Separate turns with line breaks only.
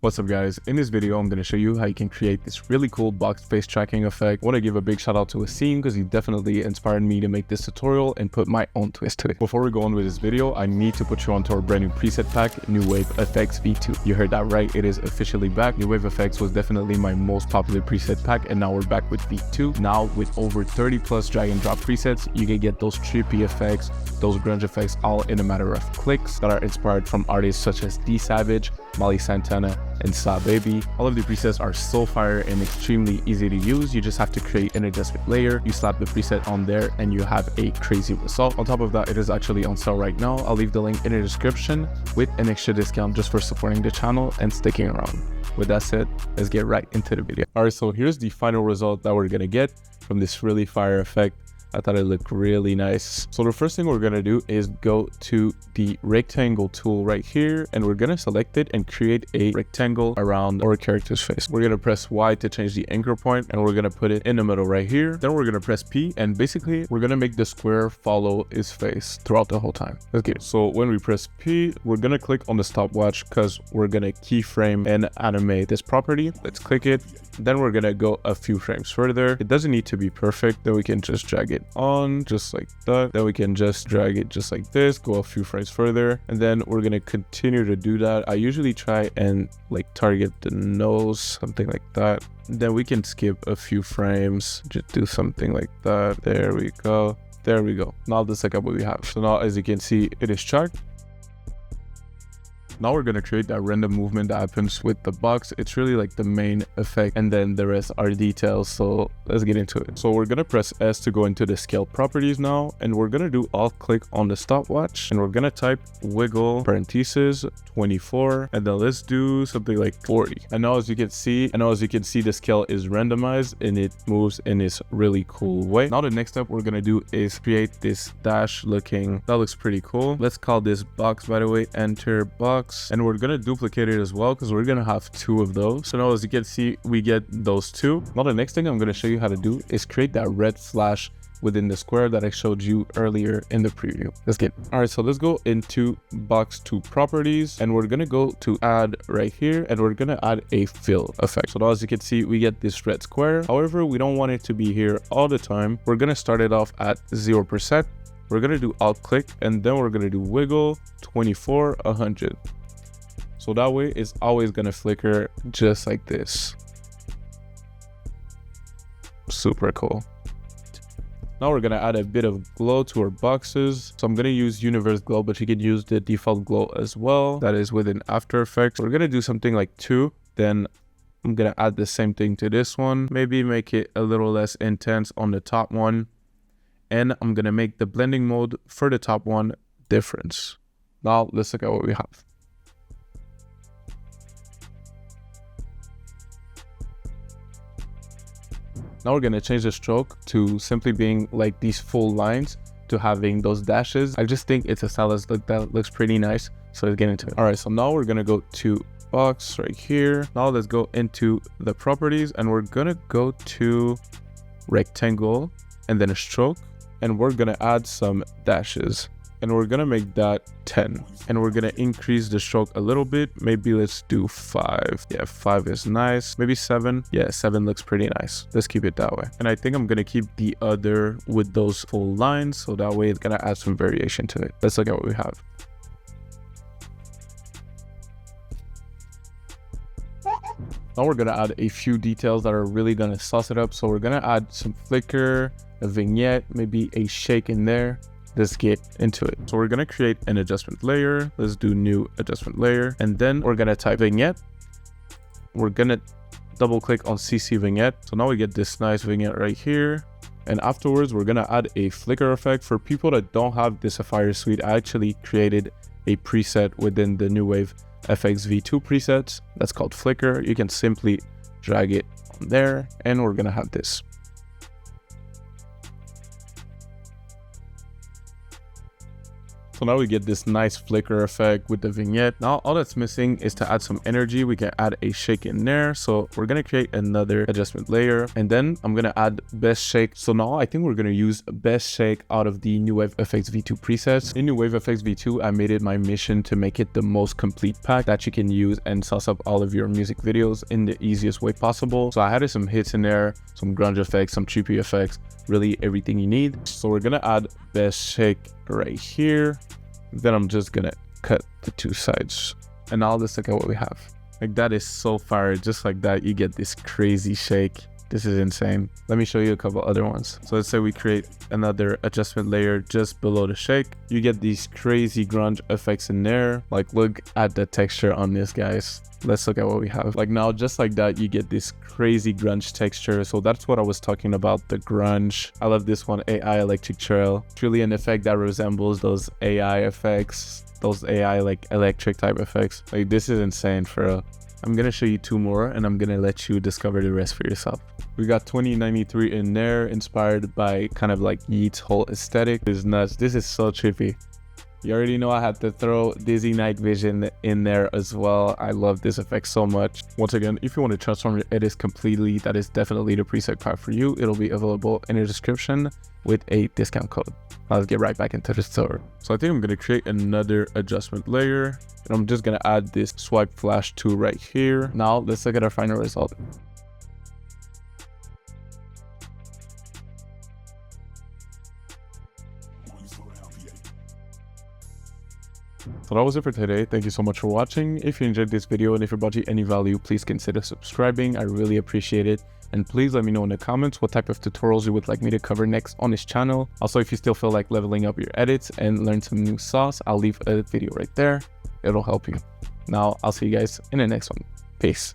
What's up guys, in this video I'm going to show you how you can create this really cool box face tracking effect. I want to give a big shout out to Asim because he definitely inspired me to make this tutorial and put my own twist to it. Before we go on with this video, I need to put you onto our brand new preset pack, New Wave FX V2. You heard that right, it is officially back. New Wave FX was definitely my most popular preset pack and now we're back with V2. Now with over 30 plus drag and drop presets, you can get those trippy effects, those grunge effects all in a matter of clicks that are inspired from artists such as D Savage, Molly Santana, and Sa Baby. All of the presets are so fire and extremely easy to use. You just have to create an adjustment layer, you slap the preset on there, and you have a crazy result. On top of that, it is actually on sale right now. I'll leave the link in the description with an extra discount just for supporting the channel and sticking around. With that said, let's get right into the video. Alright, so here's the final result that we're gonna get from this really fire effect. I thought it looked really nice. So the first thing we're gonna do is go to the rectangle tool right here, and we're gonna select it and create a rectangle around our character's face. We're gonna press Y to change the anchor point, and we're gonna put it in the middle right here. Then we're gonna press P, and basically we're gonna make the square follow his face throughout the whole time. Okay, so when we press P, we're gonna click on the stopwatch because we're gonna keyframe and animate this property. Let's click it. Then we're gonna go a few frames further. It doesn't need to be perfect. Then we can just drag it on just like that. Then we can just drag it just like this, go a few frames further, and then we're gonna continue to do that. I usually try and like target the nose, something like that. Then we can skip a few frames, just do something like that. There we go. There we go. Now let's check out what we have. So now as you can see, it is tracked. Now we're going to create that random movement that happens with the box. It's really like the main effect, and then the rest are details. So let's get into it. So we're going to press S to go into the scale properties now, and we're going to do alt click on the stopwatch, and we're going to type wiggle parentheses 24, and then let's do something like 40. And now as you can see, the scale is randomized and it moves in this really cool way. Now the next step we're going to do is create this dash looking, that looks pretty cool. Let's call this box, by the way, enter box. And we're gonna duplicate it as well because we're gonna have two of those. So now as you can see, we get those two. Now the next thing I'm gonna show you how to do is create that red flash within the square that I showed you earlier in the preview. Let's get all right. So let's go into box 2 properties, and we're gonna go to add right here, and we're gonna add a fill effect. So now as you can see, we get this red square. However, we don't want it to be here all the time. We're gonna start it off at 0%. We're gonna do alt click, and then we're gonna do wiggle 24 100. So that way it's always gonna flicker just like this. Super cool. Now we're gonna add a bit of glow to our boxes. So I'm gonna use universe glow, but you can use the default glow as well. That is within After Effects. We're gonna do something like 2. Then I'm gonna add the same thing to this one. Maybe make it a little less intense on the top one. And I'm gonna make the blending mode for the top one difference. Now let's look at what we have. Now we're gonna change the stroke to simply being like these full lines to having those dashes. I just think it's a stylus look that looks pretty nice. So let's get into it. All right, so now we're gonna go to box right here. Now let's go into the properties, and we're gonna go to rectangle and then a stroke, and we're gonna add some dashes. And we're gonna make that 10, and we're gonna increase the stroke a little bit. Maybe let's do 5. Yeah, 5 is nice. Maybe 7. Yeah, 7 looks pretty nice. Let's keep it that way. And I think I'm gonna keep the other with those full lines, so that way it's gonna add some variation to it. Let's look at what we have. Now we're gonna add a few details that are really gonna sauce it up. So we're gonna add some flicker, a vignette, maybe a shake in there. Let's get into it. So we're gonna create an adjustment layer. Let's do new adjustment layer, and then we're gonna type vignette. We're gonna double click on CC vignette. So now we get this nice vignette right here, and afterwards we're gonna add a flicker effect. For people that don't have the Sapphire suite, I actually created a preset within the New Wave FX V2 presets that's called flicker. You can simply drag it on there, and we're gonna have this. So now we get this nice flicker effect with the vignette. Now all that's missing is to add some energy. We can add a shake in there. So we're gonna create another adjustment layer, and then I'm gonna add best shake. So now I think we're gonna use best shake out of the New Wave FX V2 presets. In New Wave FX V2, I made it my mission to make it the most complete pack that you can use and sauce up all of your music videos in the easiest way possible. So I added some hits in there, some grunge effects, some trippy effects, really everything you need. So we're gonna add best shake right here. Then I'm just gonna cut the two sides, and now let's look at what we have. Like, that is so fire. Just like that, you get this crazy shake. This is insane. Let me show you a couple other ones. So let's say we create another adjustment layer just below the shake. You get these crazy grunge effects in there. Like, look at the texture on this, guys. Let's look at what we have. Like, now just like that, you get this crazy grunge texture. So that's what I was talking about, the grunge. I love this one, AI Electric Trail. It's really an effect that resembles those AI effects, those AI like electric type effects. Like, this is insane for real. I'm gonna show you two more, and I'm gonna let you discover the rest for yourself. We got 2093 in there, inspired by kind of like Yeat's whole aesthetic. This is nuts. This is so trippy. You already know I had to throw Dizzy Night Vision in there as well. I love this effect so much. Once again, if you want to transform your edits completely, that is definitely the preset card for you. It'll be available in the description with a discount code. Now let's get right back into the store. So I think I'm going to create another adjustment layer, and I'm just going to add this swipe flash 2 right here. Now let's look at our final result. So that was it for today. Thank you so much for watching. If you enjoyed this video and if it brought you any value, please consider subscribing. I really appreciate it. And please let me know in the comments what type of tutorials you would like me to cover next on this channel. Also, if you still feel like leveling up your edits and learn some new sauce, I'll leave a video right there. It'll help you. Now, I'll see you guys in the next one. Peace.